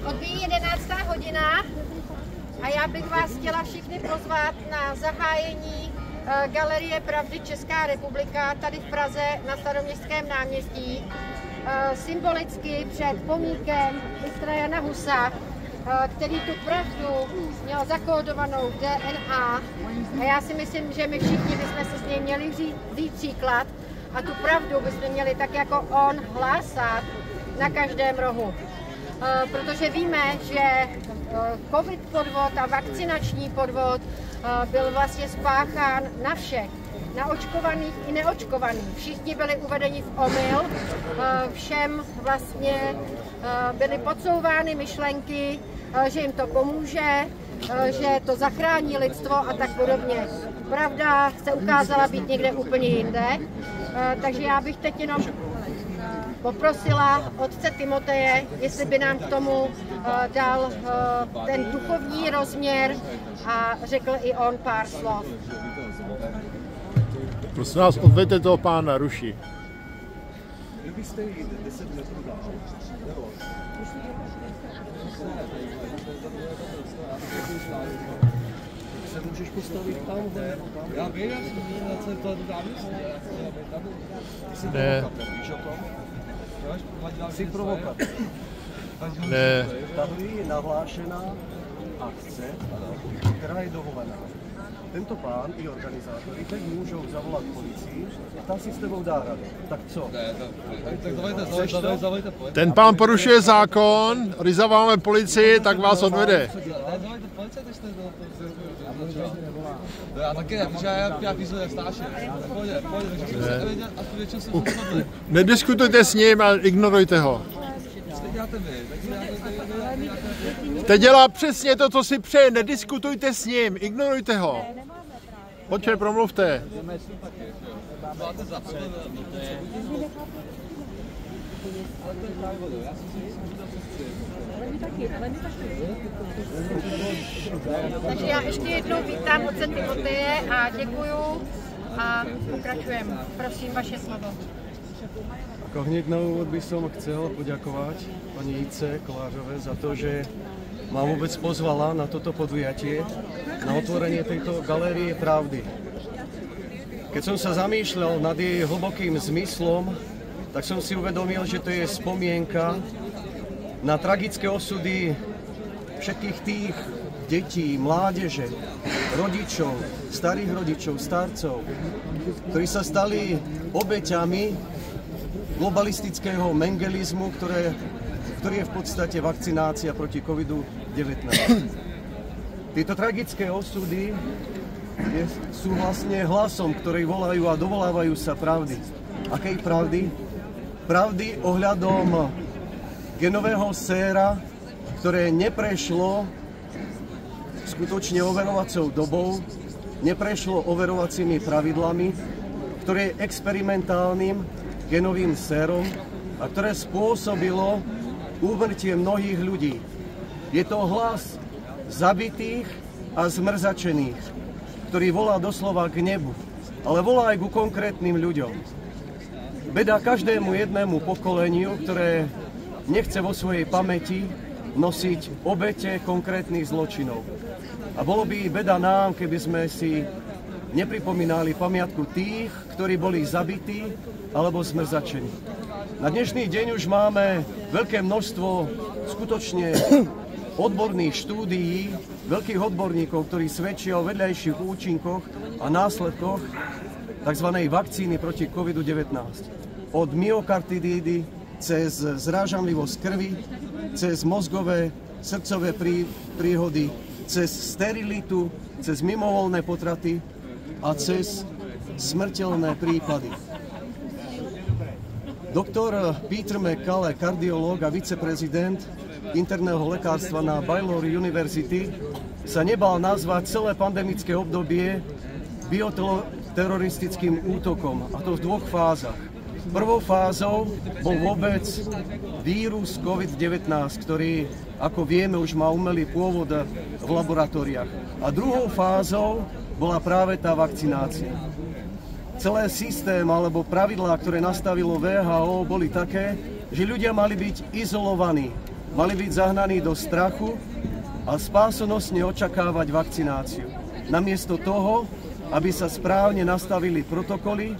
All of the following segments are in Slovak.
Odbíjí 11. hodina a já bych vás chtěla všichni pozvat na zahájení Galerie Pravdy Česká republika tady v Praze na Staroměstském náměstí. Symbolicky před pomníkem mistra Jana Husa, který tu pravdu měl zakódovanou v DNA. A já si myslím, že my všichni bychom se s něj měli vzít příklad a tu pravdu bychom měli tak jako on hlásat na každém rohu. Protože víme, že covid podvod a vakcinační podvod byl vlastně spáchán na všech, na očkovaných i neočkovaných. Všichni byli uvedeni v omyl, všem vlastně byly podsouvány myšlenky, že jim to pomůže, že to zachrání lidstvo a tak podobně. Pravda se ukázala být někde úplně jinde, takže já bych teď jenom poprosila otce Timoteje, jestli by nám k tomu dal ten duchovní rozměr a řekl i on pár slov. Prosím vás, odveďte toho pána Ruši. Kdybyste jít 10 metrů dál, se můžeš postavit tam, já vím, já jsem to náměstí. Jsi provokator, víš o tom? Jsi provokator. Ne. Tady je nahlášená akce, která je dovolená. Tento pán i organizátory teď můžou zavolat policii a tam si s tebou dá radu. Tak co? Tak zavolejte policii. Ten pán porušuje zákon, když zavoláme policii, tak vás odvede. Zavolejte policii, když jste já taky ne, protože já píšu jak stáši. Pojďte, Nediskutujte s ním a ignorujte ho. Teď dělá přesně to, co si přeje, nediskutujte s ním, ignorujte ho. Pojďte, promluvte. Takže já ještě jednou vítám otce Timoteje a děkuju a pokračujeme. Prosím, vaše slovo. Ako hneď na úvod by som chcel poďakovať pani Ice Kolářové za to, že ma vôbec pozvala na toto podujatie, na otvorenie tejto galérie pravdy. Keď som sa zamýšľal nad jej hlbokým zmyslom, tak som si uvedomil, že to je spomienka na tragické osudy všetkých tých detí, mládeže, rodičov, starých rodičov, starcov, ktorí sa stali obeťami globalistického mengelizmu, ktorý je v podstate vakcinácia proti COVID-19. Tieto tragické osudy sú vlastne hlasom, ktorí volajú a dovolávajú sa pravdy. Akej pravdy? Pravdy ohľadom genového séra, ktoré neprešlo skutočne overovacou dobou, neprešlo overovacími pravidlami, ktoré je experimentálnym genovým sérom a ktoré spôsobilo úmrtie mnohých ľudí. Je to hlas zabitých a zmrzačených, ktorý volá doslova k nebu, ale volá aj ku konkrétnym ľuďom. Beda každému jednému pokoleniu, ktoré nechce vo svojej pamäti nosiť obete konkrétnych zločinov. A bolo by beda nám, keby sme si nepripomínali pamiatku tých, ktorí boli zabití alebo zmrzačení. Na dnešný deň už máme veľké množstvo skutočne odborných štúdií, veľkých odborníkov, ktorí svedčia o vedľajších účinkoch a následkoch tzv. Vakcíny proti COVID-19. Od myokardidídy cez zrážanlivosť krvi, cez mozgové, srdcové príhody, cez sterilitu, cez mimovoľné potraty a cez smrteľné prípady. Doktor Peter McCullough, kardiológ a viceprezident interného lekárstva na Baylor University, sa nebal nazvať celé pandemické obdobie bioteroristickým útokom, a to v dvoch fázach. Prvou fázou bol vôbec vírus COVID-19, ktorý, ako vieme, už má umelý pôvod v laboratóriách. A druhou fázou bola práve tá vakcinácia. Celé systém alebo pravidlá, ktoré nastavilo WHO, boli také, že ľudia mali byť izolovaní, mali byť zahnaní do strachu a spásonosne očakávať vakcináciu. Namiesto toho, aby sa správne nastavili protokoly,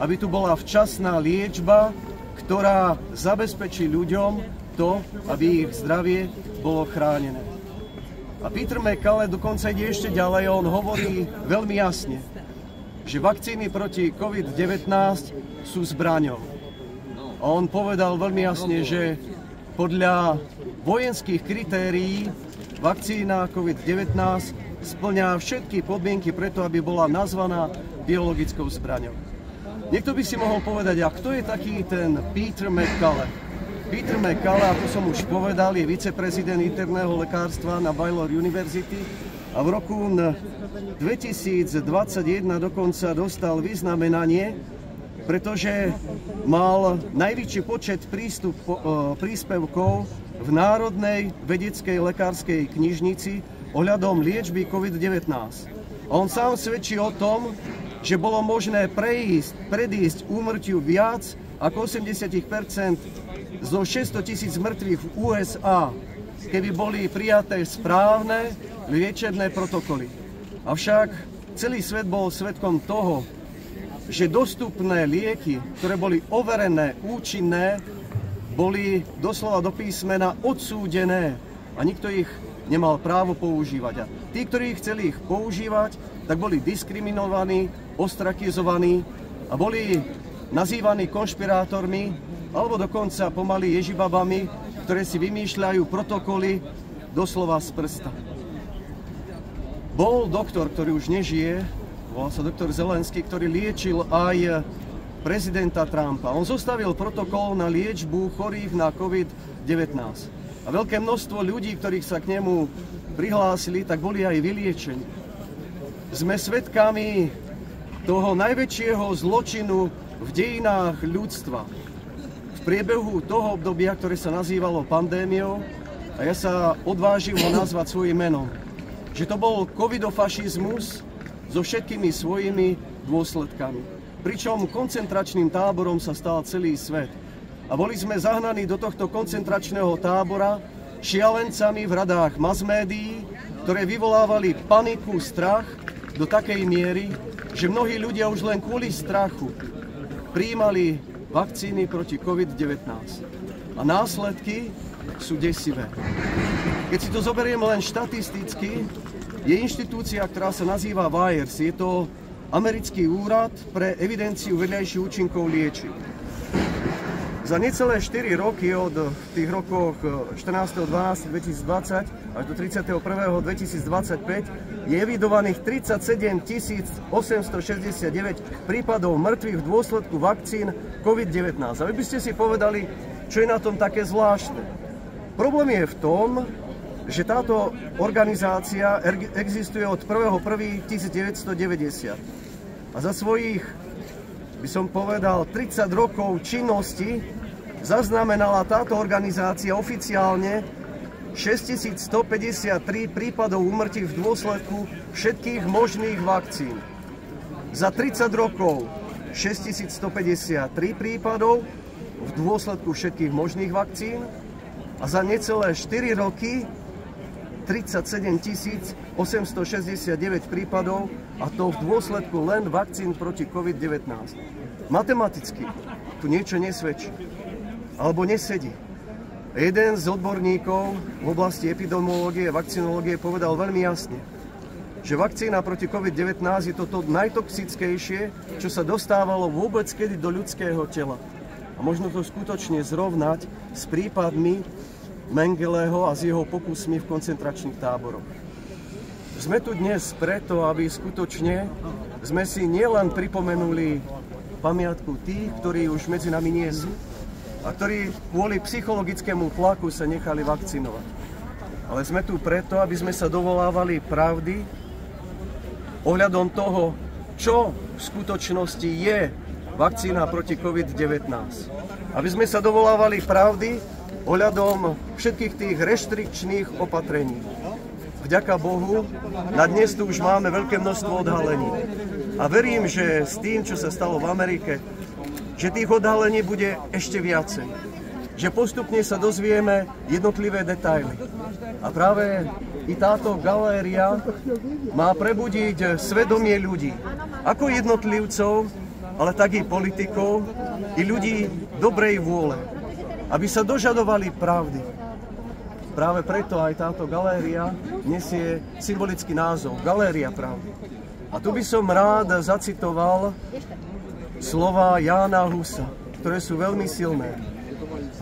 aby tu bola včasná liečba, ktorá zabezpečí ľuďom to, aby ich zdravie bolo chránené. A Peter McCallum dokonca ide ešte ďalej, on hovorí veľmi jasne, že vakcíny proti COVID-19 sú zbraňou. A on povedal veľmi jasne, že podľa vojenských kritérií vakcína COVID-19 spĺňa všetky podmienky preto, aby bola nazvaná biologickou zbraňou. Niekto by si mohol povedať, a kto je taký ten Peter McCallum? Peter McCallum, ako som už povedal, je viceprezident interného lekárstva na Baylor University a v roku 2021 dokonca dostal vyznamenanie, pretože mal najväčší počet príspevkov v Národnej vedeckej lekárskej knižnici ohľadom liečby COVID-19. A on sám svedčí o tom, že bolo možné predísť úmrtiu viac ako 80% zo 600 000 mŕtvych v USA, keby boli prijaté správne liečebné protokoly. Avšak celý svet bol svedkom toho, že dostupné lieky, ktoré boli overené, účinné, boli doslova do písmena odsúdené a nikto ich nemal právo používať. A tí, ktorí chceli ich používať, tak boli diskriminovaní, ostrakizovaní a boli nazývaní konšpirátormi alebo dokonca pomaly ježibabami, ktoré si vymýšľajú protokoly doslova z prsta. Bol doktor, ktorý už nežije, volal sa doktor Zelenský, ktorý liečil aj prezidenta Trumpa. On zostavil protokol na liečbu chorých na COVID-19. A veľké množstvo ľudí, ktorých sa k nemu prihlásili, tak boli aj vyliečení. Sme svedkami toho najväčšieho zločinu v dejinách ľudstva. V priebehu toho obdobia, ktoré sa nazývalo pandémiou, a ja sa odvážim ho nazvať svojím menom, že to bol covidofašizmus so všetkými svojimi dôsledkami. Pričom koncentračným táborom sa stal celý svet. A boli sme zahnaní do tohto koncentračného tábora šialencami v radách masmédií, ktoré vyvolávali paniku, strach do takej miery, že mnohí ľudia už len kvôli strachu prijímali vakcíny proti COVID-19. A následky sú desivé. Keď si to zoberiem len štatisticky, je inštitúcia, ktorá sa nazýva VAERS. Je to americký úrad pre evidenciu vedľajších účinkov liečiv. Za necelé 4 roky od tých rokoch 14.12.2020 až do 31.2025 je evidovaných 37 869 prípadov mŕtvych v dôsledku vakcín COVID-19. A vy by ste si povedali, čo je na tom také zvláštne. Problém je v tom, že táto organizácia existuje od 1.1.1990. A za svojich, by som povedal, 30 rokov činnosti zaznamenala táto organizácia oficiálne 6153 prípadov úmrtí v dôsledku všetkých možných vakcín. Za 30 rokov 6153 prípadov v dôsledku všetkých možných vakcín a za necelé 4 roky 37 869 prípadov, a to v dôsledku len vakcín proti COVID-19. Matematicky tu niečo nesvedčí alebo nesedí. Jeden z odborníkov v oblasti epidemiológie a vakcinológie povedal veľmi jasne, že vakcína proti COVID-19 je toto najtoxickejšie, čo sa dostávalo vôbec kedy do ľudského tela. A možno to skutočne zrovnať s prípadmi Mengeleho a s jeho pokusmi v koncentračných táboroch. Sme tu dnes preto, aby skutočne sme si nielen pripomenuli pamiatku tých, ktorí už medzi nami nie sú a ktorí kvôli psychologickému tlaku sa nechali vakcinovať. Ale sme tu preto, aby sme sa dovolávali pravdy ohľadom toho, čo v skutočnosti je vakcína proti COVID-19. Aby sme sa dovolávali pravdy ohľadom všetkých tých reštrikčných opatrení. Vďaka Bohu, na dnes tu už máme veľké množstvo odhalení. A verím, že s tým, čo sa stalo v Amerike, že tých odhalení bude ešte viacej. že postupne sa dozvieme jednotlivé detaily. A práve i táto galéria má prebudiť svedomie ľudí, ako jednotlivcov, ale tak i politikov, i ľudí dobrej vôle, aby sa dožadovali pravdy. Práve preto aj táto galéria nesie symbolický názov Galéria pravdy. A tu by som rád zacitoval slova Jána Husa, ktoré sú veľmi silné.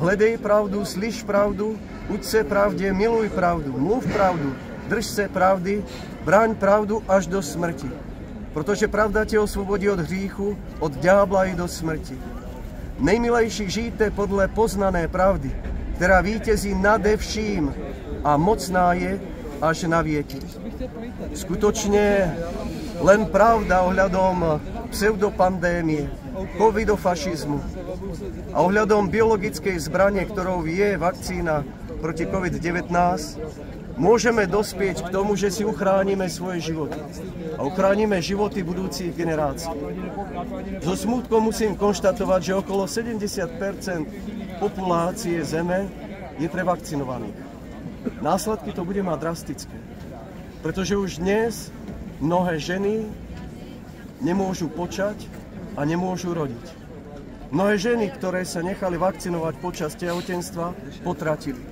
Hledej pravdu, slyš pravdu, uč se pravde, miluj pravdu, mluv pravdu, drž se pravdy, bráň pravdu až do smrti. Protože pravda tě osvobodí od hříchu, od ďábla i do smrti. Nejmilejší žijte podle poznané pravdy, která vítězí nade vším a mocná je až na věky. Skutočne len pravda ohľadom pseudopandémie, covidofašizmu a ohľadom biologickej zbrane, ktorou je vakcína proti COVID-19, môžeme dospieť k tomu, že si uchránime svoje životy a uchránime životy budúcich generácií. So smútkom musím konštatovať, že okolo 70% populácie Zeme je prevakcinovaných. Následky to bude mať drastické, pretože už dnes mnohé ženy nemôžu počať a nemôžu rodiť. Mnohé ženy, ktoré sa nechali vakcinovať počas tehotenstva, potratili.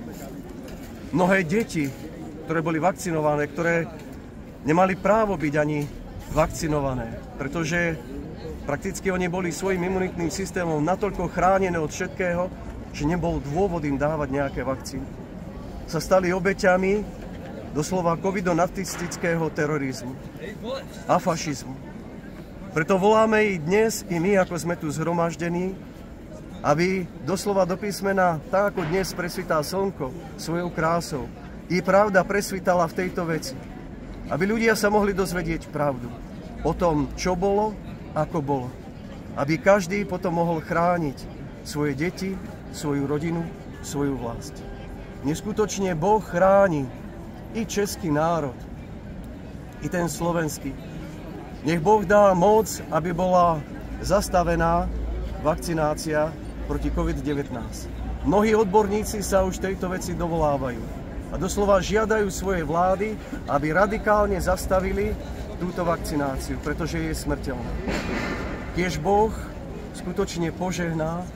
Mnohé deti, ktoré boli vakcinované, ktoré nemali právo byť ani vakcinované, pretože prakticky oni boli svojim imunitným systémom natoľko chránené od všetkého, že nebol dôvod im dávať nejaké vakcíny. Sa stali obeťami doslova covidonacistického terorizmu a fašizmu. Preto voláme i dnes, i my, ako sme tu zhromaždení, aby doslova do písmena, tak ako dnes presvitá slnko svojou krásou, i pravda presvitala v tejto veci. Aby ľudia sa mohli dozvedieť pravdu o tom, čo bolo, ako bolo. Aby každý potom mohol chrániť svoje deti, svoju rodinu, svoju vlast. Neskutočne Boh chráni i český národ, i ten slovenský. Nech Boh dá moc, aby bola zastavená vakcinácia proti COVID-19. Mnohí odborníci sa už tejto veci dovolávajú a doslova žiadajú svoje vlády, aby radikálne zastavili túto vakcináciu, pretože je smrteľná. Tiež Boh skutočne požehná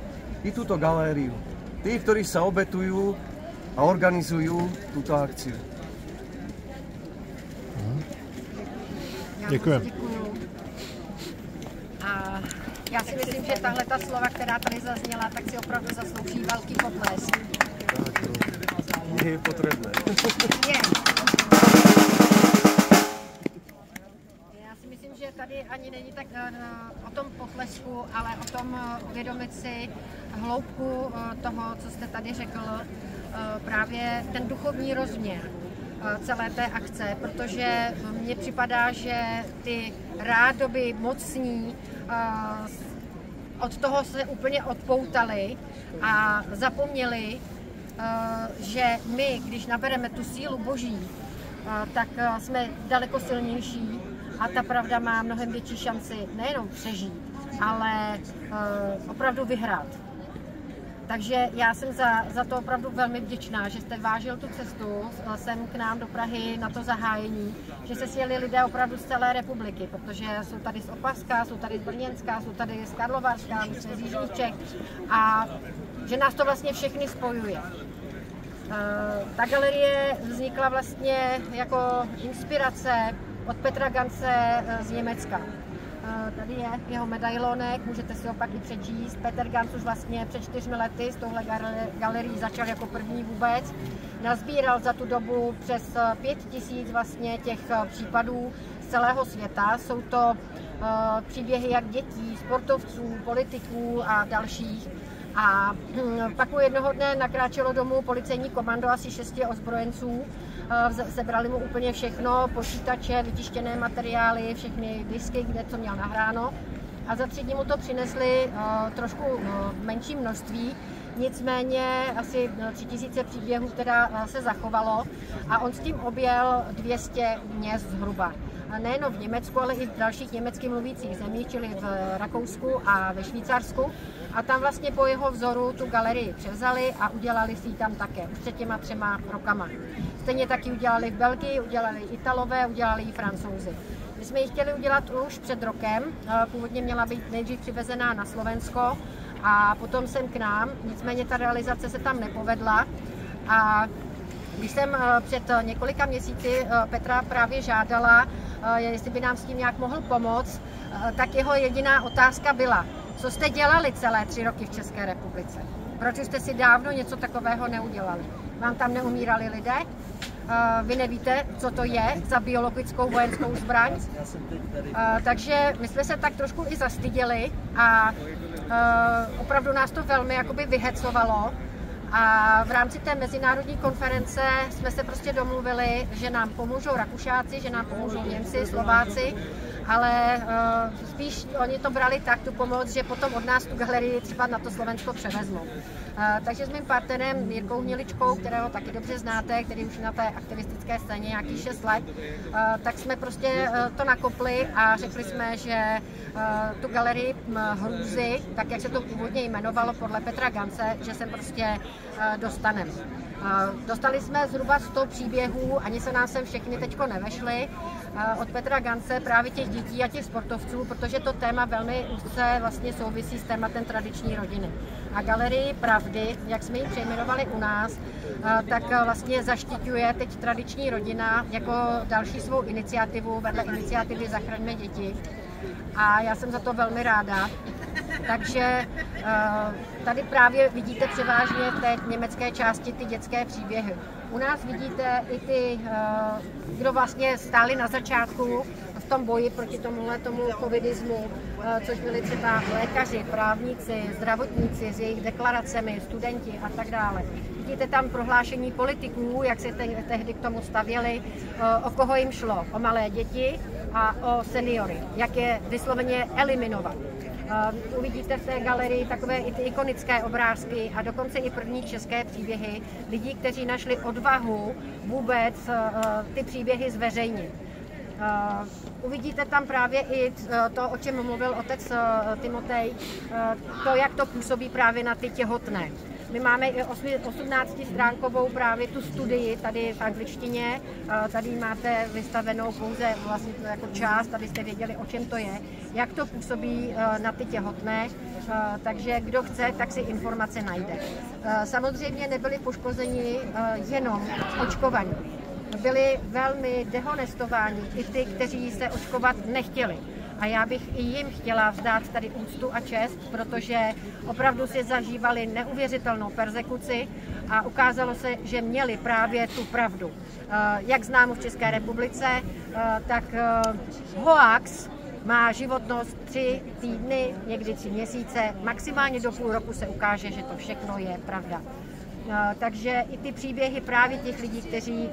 i túto galériu. Tí, ktorí sa obetujú a organizujú túto akciu. Děkujem. A já si myslím, že tahle ta slova, která tady zazněla, tak si opravdu zaslouží velký potlesk. Nie je potrebné. Já si myslím, že tady ani není tak o tom potlesku, ale o tom uvědomit si hloubku toho, co jste tady řekl, právě ten duchovní rozměr celé té akce, protože mně připadá, že ty rádoby mocní od toho se úplně odpoutali a zapomněli, že my, když nabereme tu sílu Boží, tak jsme daleko silnější a ta pravda má mnohem větší šanci nejenom přežít, ale opravdu vyhrát. Takže já jsem za to opravdu velmi vděčná, že jste vážil tu cestu sem k nám do Prahy na to zahájení, že se sjeli lidé opravdu z celé republiky, protože jsou tady z Opavska, jsou tady z Brněnska, jsou tady z Karlovarska, my jsme z Jižních Čech a že nás to vlastně všechny spojuje. Ta galerie vznikla vlastně jako inspirace od Petra Gance z Německa. Tady je jeho medailonek, můžete si ho pak i přečíst. Petr Ganz už vlastně před 4 lety s touhle galerií začal jako první vůbec. Nazbíral za tu dobu přes 5000 vlastně těch případů z celého světa. Jsou to příběhy jak dětí, sportovců, politiků a dalších. A pak mu jednoho dne nakráčelo domů policejní komando asi 6 ozbrojenců. Sebrali mu úplně všechno, počítače, vytištěné materiály, všechny disky, kde co měl nahráno. A za 3 dny mu to přinesli trošku v menším množství, nicméně asi 3000 příběhů teda se zachovalo a on s tím objel 200 měst zhruba. nejen v Německu, ale i v dalších německy mluvících zemích, čili v Rakousku a ve Švýcarsku. A tam vlastně po jeho vzoru tu galerii převzali a udělali si ji tam také už před těma 3 rokama. Stejně taky udělali v Belgii, udělali Italové, udělali i Francouzi. My jsme ji chtěli udělat už před rokem, původně měla být nejdřív přivezená na Slovensko a potom sem k nám, nicméně ta realizace se tam nepovedla. A když jsem před několika měsíci Petra právě žádala, jestli by nám s tím nějak mohl pomoct, tak jeho jediná otázka byla, co jste dělali celé 3 roky v České republice? Proč jste si dávno něco takového neudělali? Vám tam neumírali lidé? Vy nevíte, co to je za biologickou vojenskou zbraň? Takže my jsme se tak trošku i zastyděli a opravdu nás to velmi jakoby vyhecovalo. A v rámci té mezinárodní konference jsme se prostě domluvili, že nám pomůžou Rakušáci, že nám pomůžou Němci, Slováci, ale spíš oni to brali tak, tu pomoc, že potom od nás tu galerii třeba na to Slovensko převezmou. Takže s mým partnerem Jirkou Hniličkou, kterého taky dobře znáte, který už na té aktivistické scéně nějakých 6 let, tak jsme prostě to nakopli a řekli jsme, že tu galerii Hrůzy, tak jak se to původně jmenovalo podle Petra Gance, že sem prostě dostaneme. Dostali jsme zhruba 100 příběhů, ani se nám sem všechny teďko nevešly, od Petra Gance, právě těch dětí a těch sportovců, protože to téma velmi úzce vlastně souvisí s tématem tradiční rodiny. A Galerii pravdy, jak jsme ji přejmenovali u nás, tak vlastně zaštiťuje teď tradiční rodina jako další svou iniciativu vedle iniciativy Zachraňme děti. A já jsem za to velmi ráda. Takže tady právě vidíte převážně v té německé části ty dětské příběhy. U nás vidíte i ty, kdo vlastně stáli na začátku v tom boji proti tomu covidismu, což byli třeba lékaři, právníci, zdravotníci s jejich deklaracemi, studenti a tak dále. Vidíte tam prohlášení politiků, jak se tehdy k tomu stavěli, o koho jim šlo, o malé děti a o seniory, jak je vysloveně eliminovat. Uvidíte v té galerii takové i ty ikonické obrázky a dokonce i první české příběhy lidí, kteří našli odvahu vůbec ty příběhy zveřejnit. Uvidíte tam právě i to, o čem mluvil otec Timotej, to, jak to působí právě na ty těhotné. My máme i 18stránkovou právě tu studii tady v angličtině. Tady máte vystavenou pouze vlastně jako část, abyste věděli, o čem to je, jak to působí na ty těhotné. Takže kdo chce, tak si informace najde. Samozřejmě nebyli poškozeni jenom očkovaní. Byli velmi dehonestováni i ty, kteří se očkovat nechtěli. A já bych i jim chtěla vzdát tady úctu a čest, protože opravdu si zažívali neuvěřitelnou perzekuci a ukázalo se, že měli právě tu pravdu. Jak známo v České republice, tak hoax má životnost 3 týdny, někdy 3 měsíce, maximálně do půl roku se ukáže, že to všechno je pravda. Takže i ty příběhy právě těch lidí, kteří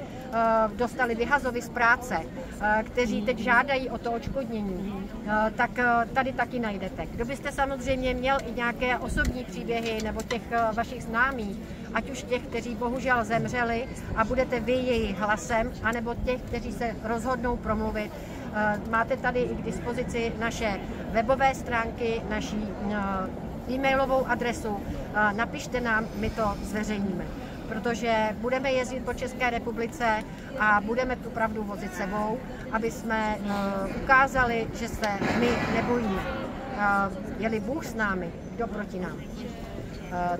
dostali vyhazovy z práce, kteří teď žádají o to odškodnění, tak tady taky najdete. Kdo byste samozřejmě měl i nějaké osobní příběhy nebo těch vašich známých, ať už těch, kteří bohužel zemřeli a budete vy jejich hlasem, anebo těch, kteří se rozhodnou promluvit, máte tady i k dispozici naše webové stránky, naší e-mailovou adresu, napište nám, my to zveřejníme. Protože budeme jezdit po České republice a budeme tu pravdu vozit sebou, aby jsme ukázali, že se my nebojíme. Je-li Bůh s námi, kdo proti nám.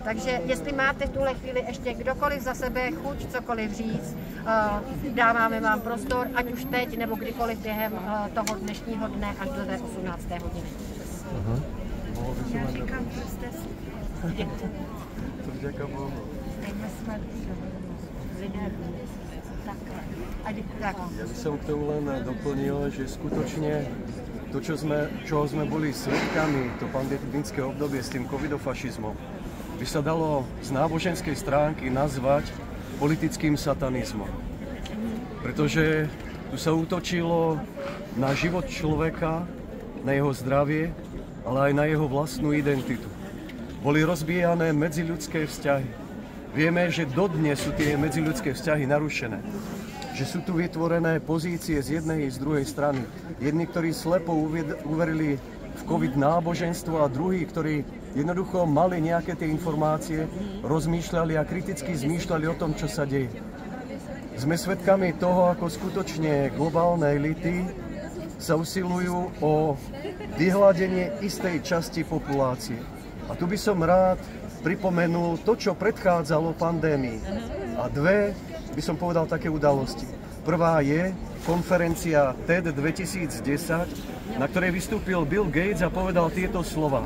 Takže jestli máte v tuhle chvíli ještě kdokoliv za sebe chuť cokoliv říct, dáváme vám prostor, ať už teď nebo kdykoliv během toho dnešního dne až do té 18. hodiny. Já říkám, že jste To vďaka Bohu. my jsme lidé takhle. Ja by som k tomu len doplnil, že skutočne to, čoho sme boli svedkami, to pandemické obdobie s tým covidofašizmom, by sa dalo z náboženskej stránky nazvať politickým satanizmom. Pretože tu sa útočilo na život človeka, na jeho zdravie, ale aj na jeho vlastnú identitu. Boli rozbíjané medziľudské vzťahy. Vieme, že dodnes sú tie medziľudské vzťahy narušené. že sú tu vytvorené pozície z jednej i z druhej strany. Jedni, ktorí slepo uverili v COVID náboženstvo, a druhí, ktorí jednoducho mali nejaké tie informácie, rozmýšľali a kriticky zmýšľali o tom, čo sa deje. Sme svedkami toho, ako skutočne globálne elity sa usilujú o vyhladenie istej časti populácie. A tu by som rád pripomenul to, čo predchádzalo pandémii. A dve, by som povedal, také udalosti. Prvá je konferencia TED 2010, na ktorej vystúpil Bill Gates a povedal tieto slová.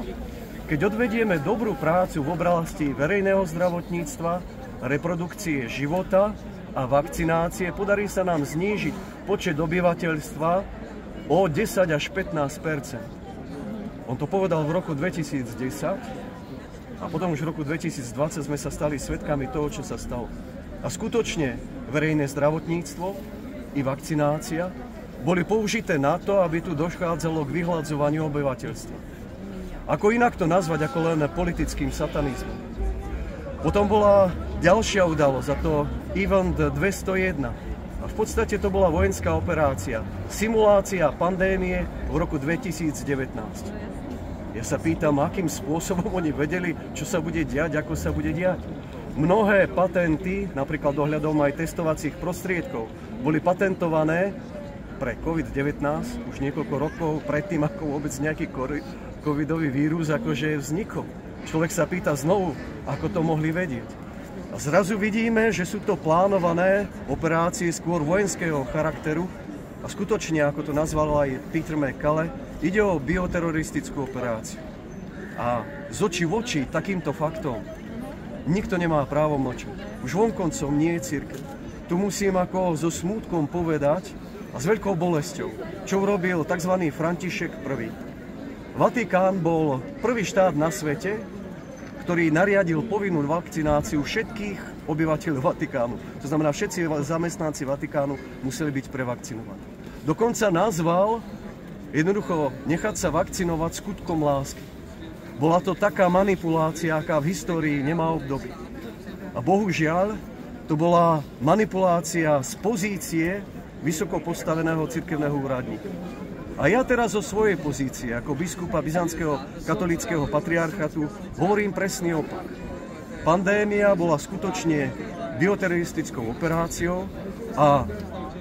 Keď odvedieme dobrú prácu v oblasti verejného zdravotníctva, reprodukcie života a vakcinácie, podarí sa nám znížiť počet obyvateľstva o 10 až 15%. On to povedal v roku 2010 a potom už v roku 2020 sme sa stali svedkami toho, čo sa stalo. A skutočne verejné zdravotníctvo i vakcinácia boli použité na to, aby tu dochádzalo k vyhladzovaniu obyvateľstva. Ako inak to nazvať ako len politickým satanizmom. Potom bola ďalšia udalosť, a to Event 201. A v podstate to bola vojenská operácia, simulácia pandémie v roku 2019. Ja sa pýtam, akým spôsobom oni vedeli, čo sa bude diať, ako sa bude diať. Mnohé patenty, napríklad ohľadom aj testovacích prostriedkov, boli patentované pre COVID-19 už niekoľko rokov predtým, ako vôbec nejaký covidový vírus akože vznikol. Človek sa pýta znovu, ako to mohli vedieť. A zrazu vidíme, že sú to plánované operácie skôr vojenského charakteru a skutočne, ako to nazval aj Peter McCullough, ide o bioteroristickú operáciu. A z očí v oči takýmto faktom nikto nemá právo mlčať. Už vonkoncom nie je cirkev. Tu musím ako so smútkom povedať a s veľkou bolesťou, čo urobil tzv. František I. Vatikán bol prvý štát na svete, ktorý nariadil povinnú vakcináciu všetkých obyvateľov Vatikánu. To znamená, všetci zamestnanci Vatikánu museli byť prevakcinovaní. Dokonca nazval jednoducho nechať sa vakcinovať skutkom lásky. Bola to taká manipulácia, aká v histórii nemá obdoby. A bohužiaľ, to bola manipulácia z pozície vysoko postaveného cirkevného úradníka. A ja teraz zo svojej pozície, ako biskupa Byzantského katolíckeho patriarchatu, hovorím presný opak. Pandémia bola skutočne bioteroristickou operáciou a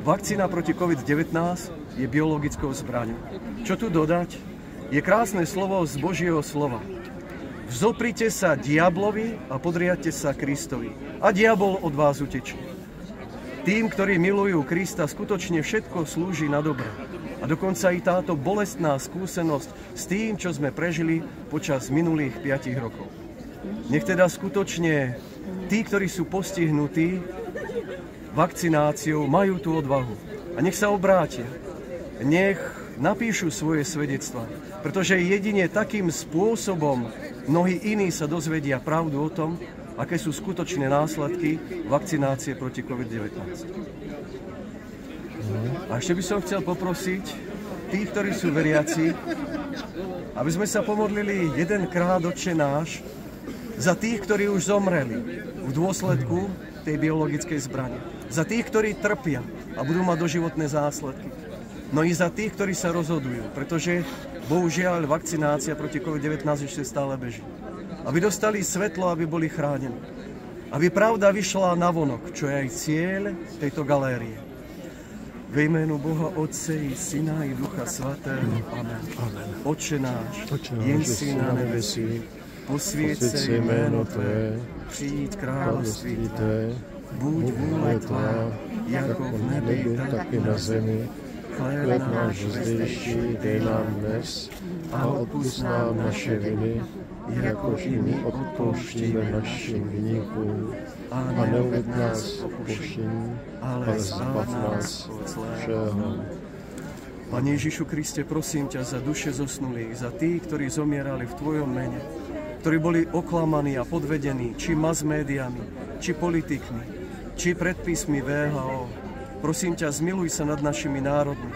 vakcína proti COVID-19 je biologickou zbraňou. Čo tu dodať? Je krásne slovo z Božieho slova. Vzoprite sa diablovi a podriadte sa Kristovi. A diabol od vás utečie. Tým, ktorí milujú Krista, skutočne všetko slúži na dobre. A dokonca i táto bolestná skúsenosť s tým, čo sme prežili počas minulých 5 rokov. Nech teda skutočne tí, ktorí sú postihnutí vakcináciou, majú tú odvahu. A nech sa obrátia. Nech napíšu svoje svedectvá. Pretože jedine takým spôsobom mnohí iní sa dozvedia pravdu o tom, aké sú skutočné následky vakcinácie proti COVID-19. A ešte by som chcel poprosiť tých, ktorí sú veriaci, aby sme sa pomodlili jedenkrát Otče náš za tých, ktorí už zomreli v dôsledku tej biologickej zbrane. Za tých, ktorí trpia a budú mať doživotné následky. No i za tých, ktorí sa rozhodujú, pretože bohužiaľ vakcinácia proti COVID-19 ešte stále beží. Aby dostali svetlo, aby boli chránení. Aby pravda vyšla navonok, čo je aj cieľ tejto galérie. Ve jménu Boha Otce i Syna i Ducha Svatého. Amen. Otče náš, jen si na nebesích, posvěť se jméno Tvé, přijít království Tvé, buď vůle Tvá, jako v nebi, tak i na zemi. Chléb náš zdejší dej nám dnes a odpusť nám naše viny, jako i my odpouštíme našim viníkům. A neuved nás v pokušení, ale zbav nás od zlého. Pane Ježišu Kriste, prosím ťa za duše zosnulých, za tých, ktorí zomierali v Tvojom mene, ktorí boli oklamaní a podvedení, či mass médiami, či politikmi, či predpismi VHO. Prosím ťa, zmiluj sa nad našimi národmi.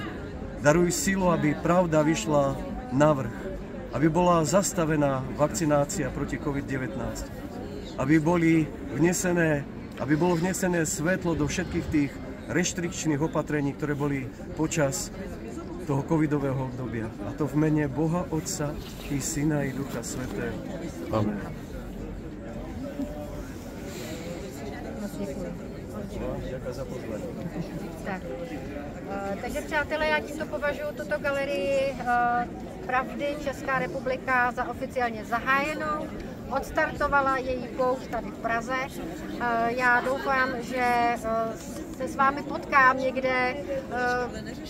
Daruj silu, aby pravda vyšla navrch, aby bola zastavená vakcinácia proti COVID-19, aby bolo vnesené svetlo do všetkých tých reštrikčných opatrení, ktoré boli počas toho covidového obdobia. A to v mene Boha Otca i Syna i Ducha Svätého. Amen. Děkuji za pozvání. Tak. Takže přátelé, já tímto považuji tuto galerii Pravdy Česká republika za oficiálně zahájenou. Odstartovala její pouť tady v Praze. Já doufám, že se s vámi potkám někde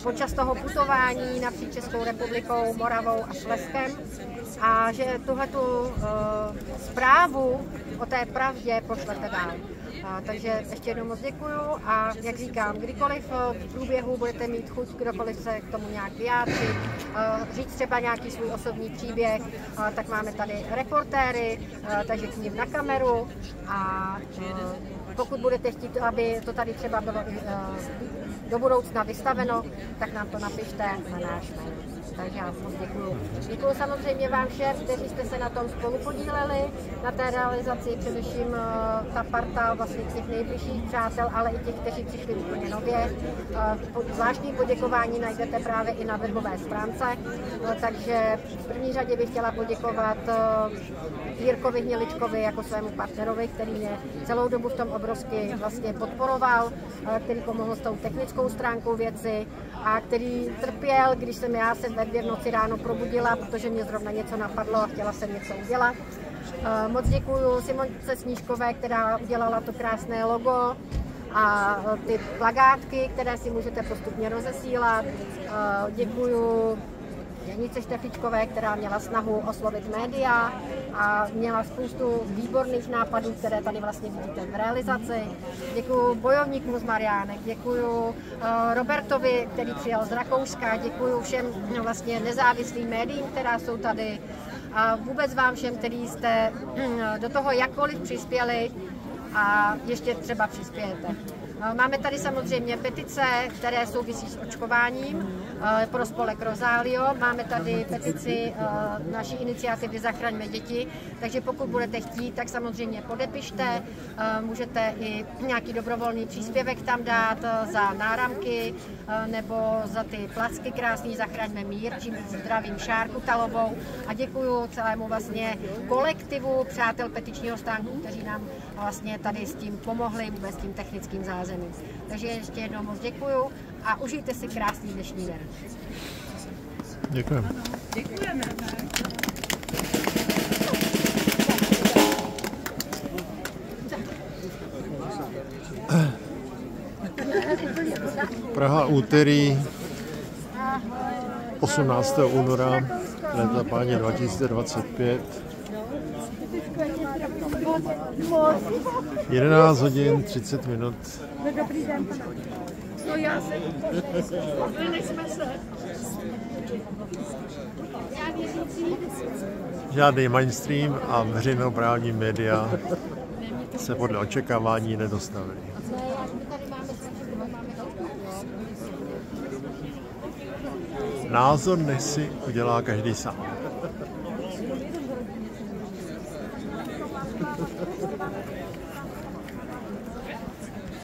počas toho putování napříč Českou republikou, Moravou a Slezskem a že tuhletu zprávu o té pravdě pošlete dál. Takže ještě jednou moc děkuju a jak říkám, kdykoliv v průběhu budete mít chuť, kdokoliv se k tomu nějak vyjádřit, říct třeba nějaký svůj osobní příběh, tak máme tady reportéry, takže k nim na kameru a pokud budete chtít, aby to tady třeba bylo i do budoucna vystaveno, tak nám to napište na náš mail. Takže já moc děkuju. Děkuju samozřejmě vám všem, kteří jste se na tom spolu podíleli, na té realizaci, především ta parta vlastně těch nejbližších přátel, ale i těch, kteří přišli úplně nově. Zvláštní poděkování najdete právě i na webové stránce, takže v první řadě bych chtěla poděkovat Jirkovi Hniličkovi jako svému partnerovi, který mě celou dobu v tom obrovsky vlastně podporoval, který pomohl s tou technickou stránkou věci a který trpěl, když jsem já se ve 2 v noci ráno probudila, protože mě zrovna něco napadlo a chtěla jsem něco udělat. Moc děkuju Simonce Snížkové, která udělala to krásné logo a ty plakátky, které si můžete postupně rozesílat. Děkuju Janice Štefičkové, která měla snahu oslovit média a měla spoustu výborných nápadů, které tady vlastně vidíte v realizaci. Děkuju bojovníkům z Mariánek, děkuju Robertovi, který přijel z Rakouska, děkuju všem vlastně nezávislým médiím, která jsou tady a vůbec vám všem, kteří jste do toho jakkoliv přispěli a ještě třeba přispějete. Máme tady samozřejmě petice, které souvisí s očkováním pro spolek Rosalio. Máme tady petici naší iniciativy Zachraňme děti, takže pokud budete chtít, tak samozřejmě podepište. Můžete i nějaký dobrovolný příspěvek tam dát za náramky nebo za ty placky krásný Zachraňme mír, čím zdravím Šárku Talovou a děkuju celému vlastně kolektivu přátel petičního stánku, kteří nám vlastně tady s tím pomohli, vůbec s tím technickým zázemím. Takže ještě jednou moc děkuju a užijte si krásný dnešní den. Děkujeme. Děkujeme. Praha úterý 18. února leta páně 2025. 11 hodin 30 minut. Dobrý den. No já jsem. Jsme se. Žádný mainstream a veřejnoprávní média se podle očekávání nedostavili. Názor nech si udělá každý sám.